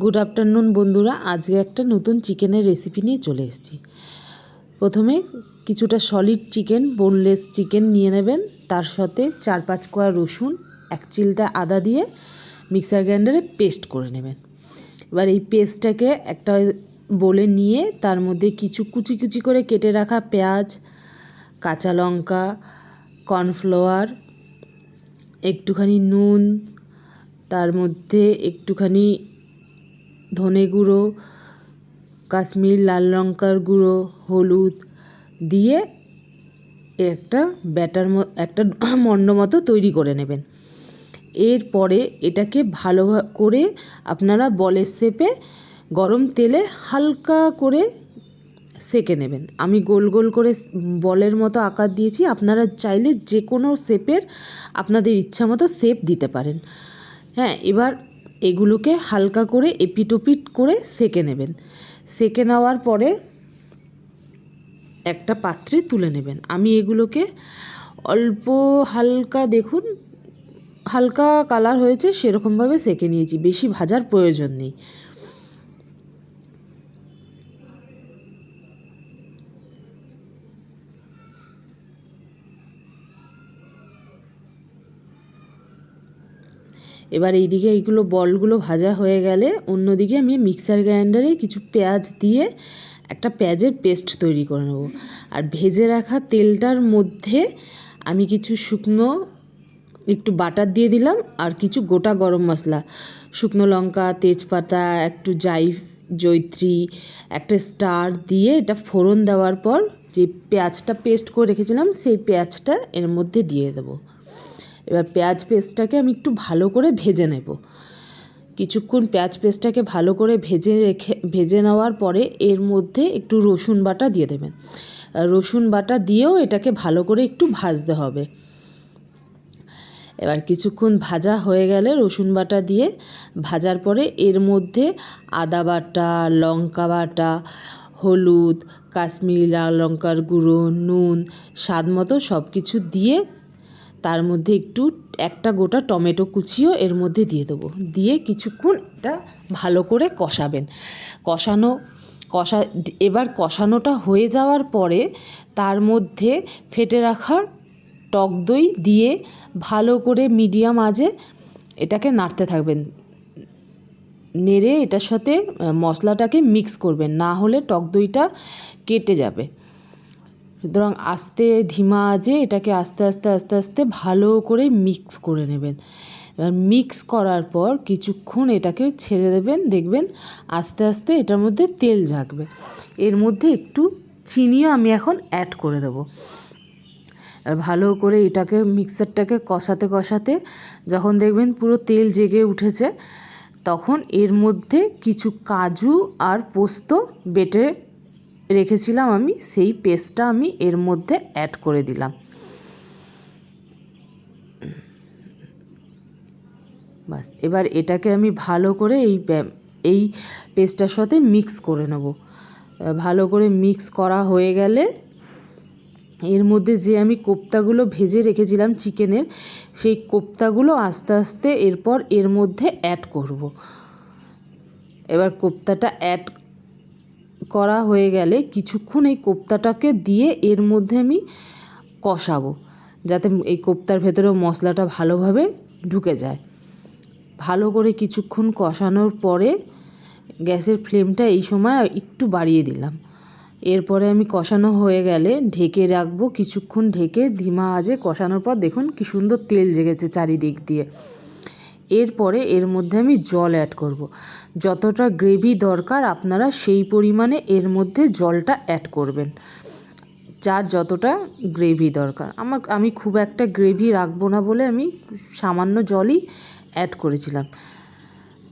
Good afternoon বন্ধুরা, আজকে একটা নতুন চিকেনের রেসিপি নিয়ে চলে এসেছি। প্রথমে কিছুটা সলিড চিকেন, বোনলেস চিকেন নিয়ে নেবেন। তার সাথে 4-5 কোয়া রসুন, 1 চিলতে আদা দিয়ে মিক্সার গ্রাইন্ডারে পেস্ট করে নেবেন। এবার এই পেস্টটাকে একটা বলে নিয়ে তার মধ্যে কিছু কুচি কুচি করে কেটে রাখা পেঁয়াজ, কাঁচা লঙ্কা, কর্নফ্লাওয়ার, একটুখানি নুন, তার মধ্যে একটুখানি ধনে গুঁড়ো, কাশ্মীর লাল লঙ্কার গুঁড়ো, হলুদ দিয়ে একটা একটা মণ্ড মতো তৈরি করে নেবেন। এরপরে এটাকে ভালো করে আপনারা বলের শেপে গরম তেলে হালকা করে সেঁকে নেবেন। আমি গোল গোল করে বলের মতো আকার দিয়েছি, আপনারা চাইলে যে কোনো শেপের আপনাদের ইচ্ছা মতো শেপ দিতে পারেন। হ্যাঁ, এবার এগুলোকে হালকা করে এপিট ওপিট করে সেঁকে নেবেন। সেঁকে নেওয়ার পরে একটা পাত্রে তুলে নেবেন। আমি এগুলোকে অল্প হালকা, দেখুন হালকা কালার হয়েছে সেরকমভাবে সেঁকে নিয়েছি, বেশি ভাজার প্রয়োজন নেই। এবার এইদিকে এইগুলো বলগুলো ভাজা হয়ে গেলে অন্যদিকে আমি মিক্সার গ্রাইন্ডারে কিছু পেঁয়াজ দিয়ে একটা পেঁয়াজের পেস্ট তৈরি করে নেব। আর ভেজে রাখা তেলটার মধ্যে আমি কিছু শুকনো একটু বাটার দিয়ে দিলাম, আর কিছু গোটা গরম মশলা, শুকনো লঙ্কা, তেজপাতা, একটু জয়িত্রী, একটা স্টার দিয়ে এটা ফোড়ন দেওয়ার পর যে পেঁয়াজটা পেস্ট করে রেখেছিলাম সেই পেঁয়াজটা এর মধ্যে দিয়ে দেবো। এবার পেঁয়াজ পেস্টটাকে আমি একটু ভালো করে ভেজে নেব। কিছুক্ষণ পেঁয়াজ পেস্টটাকে ভালো করে ভেজে নেওয়ার পরে এর মধ্যে একটু রসুন বাটা দিয়ে দেবেন। রসুন বাটা দিয়েও এটাকে ভালো করে একটু ভাজতে হবে। এবার কিছুক্ষণ ভাজা হয়ে গেলে রসুন বাটা দিয়ে ভাজার পরে এর মধ্যে আদা বাটা, লঙ্কা বাটা, হলুদ, কাশ্মীরি লাল লঙ্কার গুঁড়ো, নুন, স্বাদ মতো সব কিছু দিয়ে তার মধ্যে একটা গোটা টমেটো কুচিও এর মধ্যে দিয়ে দেবো। দিয়ে কিছুক্ষণ এটা ভালো করে কষাবেন। এবার কষানোটা হয়ে যাওয়ার পরে তার মধ্যে ফেটে রাখা টক দই দিয়ে ভালো করে মিডিয়াম আঁচে এটাকে নাড়তে থাকবেন। নেড়ে এটার সাথে মশলাটাকে মিক্স করবেন, না হলে টক দইটা কেটে যাবে। সুতরাং ধিমা আঁচে এটাকে আস্তে আস্তে ভালো করে মিক্স করে নেবেন। এবার মিক্স করার পর কিছুক্ষণ এটাকে ছেড়ে দেবেন, দেখবেন আস্তে আস্তে এটার মধ্যে তেল ঝাঁকবে। এর মধ্যে একটু চিনিও আমি এখন অ্যাড করে দেবো। আর ভালো করে এটাকে মিক্সারটাকে কষাতে যখন দেখবেন পুরো তেল জেগে উঠেছে, তখন এর মধ্যে কিছু কাজু আর পোস্ত বেটে রেখেছিলাম আমি, সেই পেস্টটা আমি এর মধ্যে অ্যাড করে দিলাম। বাস, এবার এটাকে আমি ভালো করে এই পেস্টটার সাথে মিক্স করে নেব। ভালো করে মিক্স করা হয়ে গেলে এর মধ্যে যে আমি কোপ্তাগুলো ভেজে রেখেছিলাম চিকেনের, সেই কোপ্তাগুলো আস্তে আস্তে এরপর এর মধ্যে অ্যাড করব। এবার কোপ্তাটা অ্যাড করা হয়ে গেলে কিছুক্ষণ এই কোপ্তাটাকে দিয়ে এর মধ্যে আমি কষাবো, যাতে এই কোপ্তার ভেতরেও মশলাটা ভালোভাবে ঢুকে যায়। ভালো করে কিছুক্ষণ কষানোর পরে গ্যাসের ফ্লেমটা এই সময় একটু বাড়িয়ে দিলাম। এরপরে আমি কষানো হয়ে গেলে ঢেকে রাখবো, কিছুক্ষণ ঢেকে ধিমা আঁচে কষানোর পর দেখুন কি সুন্দর তেল জেগেছে চারিদিক দিয়ে। এরপরে এর মধ্যে আমি জল অ্যাড করব। যতটা গ্রেভি দরকার আপনারা সেই পরিমাণে এর মধ্যে জলটা অ্যাড করবেন, যার যতটা গ্রেভি দরকার। আমি খুব একটা গ্রেভি রাখবো না বলে আমি সামান্য জলই অ্যাড করেছিলাম।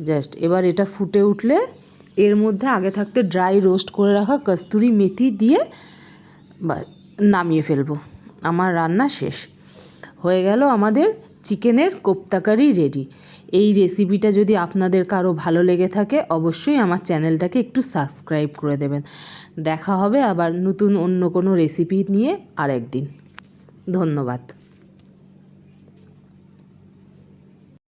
জাস্ট এবার এটা ফুটে উঠলে এর মধ্যে আগে থাকতে ড্রাই রোস্ট করে রাখা কস্তুরি মেথি দিয়ে নামিয়ে ফেলবো। আমার রান্না শেষ হয়ে গেল, আমাদের চিকেনের কোপ্তা কারি রেডি। এই রেসিপিটা যদি আপনাদের কারো ভালো লেগে থাকে অবশ্যই আমার চ্যানেলটাকে একটু সাবস্ক্রাইব করে দেবেন। দেখা হবে আবার নতুন অন্য কোনো রেসিপি নিয়ে আরেকদিন। ধন্যবাদ।